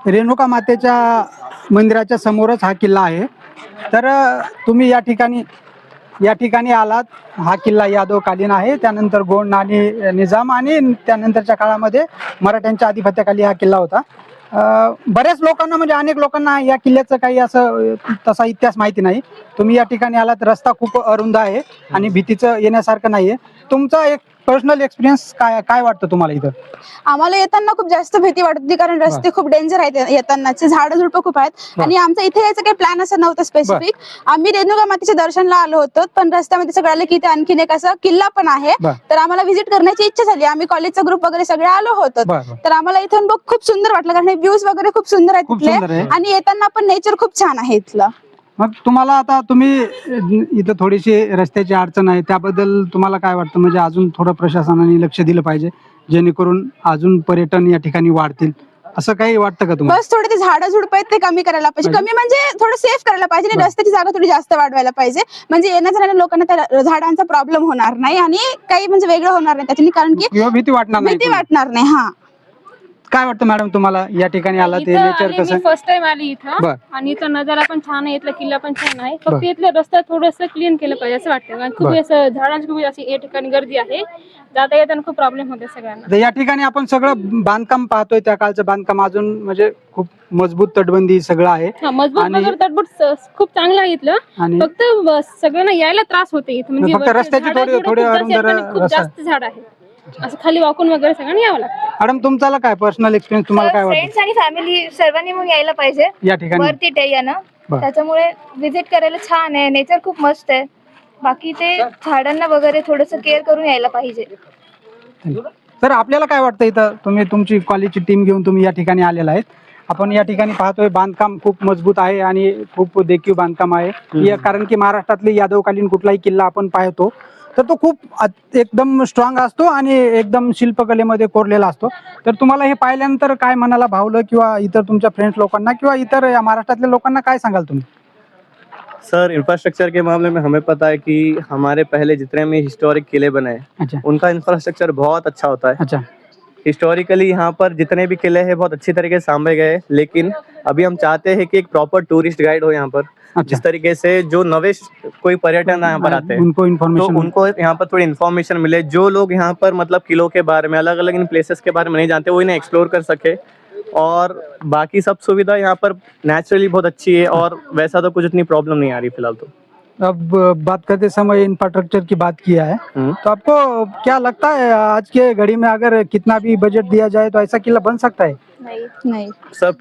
रेणुका मातेच्या मंदिराच्या समोरच हा किल्ला आहे. तर तुम्ही या ठिकाणी आलात. हा किल्ला यादवकालीन आहे. त्यानंतर गोंड आणि निजाम आणि त्यानंतरच्या काळामध्ये मराठ्यांच्या आधिपत्याखाली हा किल्ला होता. बऱ्याच लोकांना म्हणजे अनेक लोकांना या किल्ल्याचं काही असं तसा इतिहास माहिती नाही. तुम्ही या ठिकाणी आलात. रस्ता खूप अरुंद आहे आणि भीतीचं येण्यासारखं नाहीये. तुमचा एक पर्सनल एक्सपिरियन्स काय वाटतं तुम्हाला इथं? आम्हाला येताना खूप जास्त भीती वाटत होती, कारण रस्ते खूप डेंजर आहेत. येतानाचे झाडं झुडपं खूप आहेत आणि आमचा इथे यायचं काही प्लॅन असं नव्हतं स्पेसिफिक. आम्ही रेणुका मातेच्या दर्शनला आलो होतो, पण रस्त्यामध्ये असं कळालं की इथे आणखीन एक असा किल्ला पण आहे. तर आम्हाला व्हिजिट करण्याची इच्छा झाली. आम्ही कॉलेजचा ग्रुप वगैरे सगळे आलो होतो. तर आम्हाला इथून बघ खूप सुंदर वाटलं, कारण व्ह्यूज वगैरे खूप सुंदर आहेत तिथले आणि येताना पण नेचर खूप छान आहे इथलं. मग तुम्हाला आता तुम्ही इथं थोडीशी रस्त्याची अडचण आहे, त्याबद्दल तुम्हाला काय वाटतं? म्हणजे अजून थोडं प्रशासनाने लक्ष दिलं पाहिजे, जेणेकरून अजून पर्यटन या ठिकाणी वाढतील, असं काही वाटतं का तुम्हाला? बस थोडे ते झाडं झुडपं आहेत ते कमी करायला पाहिजे. कमी म्हणजे थोडं सेफ करायला पाहिजे आणि रस्त्याची जागा थोडी जास्त वाढवायला पाहिजे, म्हणजे येण्या जाणाऱ्या लोकांना त्या झाडांचा प्रॉब्लेम होणार नाही आणि काही म्हणजे वेगळं होणार नाही त्याच्याने, कारण की भीती वाटणार नाही. हा, काय वाटतं मॅडम तुम्हाला? या ठिकाणी आला ते नेचर कसं? मी फर्स्ट टाइम आली इथं आणि इथं नजारा पण छान आहे, इथला किल्ला पण छान आहे. फक्त इथलं रस्ता थोडंसं क्लीन केलं पाहिजे असं वाटतं, कारण खूप असं झाडांची खूप अशी या ठिकाणी गर्दी आहे. जाता येताना खूप प्रॉब्लेम होते सगळ्यांना. या ठिकाणी आपण सगळं बांधकाम पाहतोय, त्या काळचं बांधकाम अजून म्हणजे खूप मजबूत तटबंदी सगळं आहे. मजबूत वगैरे तटबूत खूप चांगलं आहे इथलं. फक्त सगळ्यांना यायला त्रास होते इथं, म्हणजे रस्त्याची खूप जास्त झाड आहे, असं खाली वाकून वगैरे सगळ्यांना यावं लागतं. मॅडम तुमचा काय पर्सनल एक्सपिरियन्स? तुम्हाला काय वाटतं? फ्रेंड्स आणि फॅमिली सर्वांनी मग यायला पाहिजे या ठिकाणी वरती ते आहे ना, त्याच्यामुळे विजिट करायला छान आहे. नेचर खूप मस्त आहे. बाकी ते झाडांना वगैरे थोडस केअर करून यायला पाहिजे. तर आपल्याला काय वाटतं इथं? तुम्ही तुमची कॉलेजची टीम घेऊन तुम्ही या ठिकाणी आलेला आहेत. आपण या ठिकाणी पाहतोय बांधकाम खूप मजबूत आहे आणि खूप देखीव बांधकाम आहे. कारण की महाराष्ट्रातले यादवकालीन कुठलाही किल्ला आपण पाहतो तर तो खूप एकदम स्ट्रॉंग असतो आणि एकदम शिल्पकलेमध्ये कोरलेला असतो. तर तुम्हाला हे पाहिल्यानंतर काय मनाला भावलं, किंवा इतर तुमच्या फ्रेंड्स लोकांना किंवा इतर या महाराष्ट्रातल्या लोकांना काय सांगाल तुम्ही? सर, इंफ्रास्ट्रक्चर के मामले में हमें पता है कि हमारे पहले जितने भी हिस्टोरिक किले बने हैं उनका इंफ्रास्ट्रक्चर बहुत अच्छा होता है. हिस्टोरिकली यहाँ पर जितने भी किले हैं बहुत अच्छी तरीके से सामने गए, लेकिन अभी हम चाहते हैं कि एक प्रॉपर टूरिस्ट गाइड हो यहाँ पर. जिस तरीके से जो नवे कोई पर्यटन यहाँ पर आते हैं उनको यहाँ पर थोड़ी इन्फॉर्मेशन मिले. जो लोग यहाँ पर मतलब किलों के बारे में, अलग अलग इन प्लेसेस के बारे में नहीं जानते, वो इन्हें एक्सप्लोर कर सके. और बाकी सब सुविधा यहाँ पर नेचुरली बहुत अच्छी है और वैसा तो कुछ इतनी प्रॉब्लम नहीं आ रही फिलहाल. तो अब बात करते समय इंफ्रास्ट्रक्चर की बात किया है, तो आपको क्या लगता है आज के घड़ी में अगर कितना भी बजट दिया जाए तो ऐसा किला बन सकता है? नाही. सर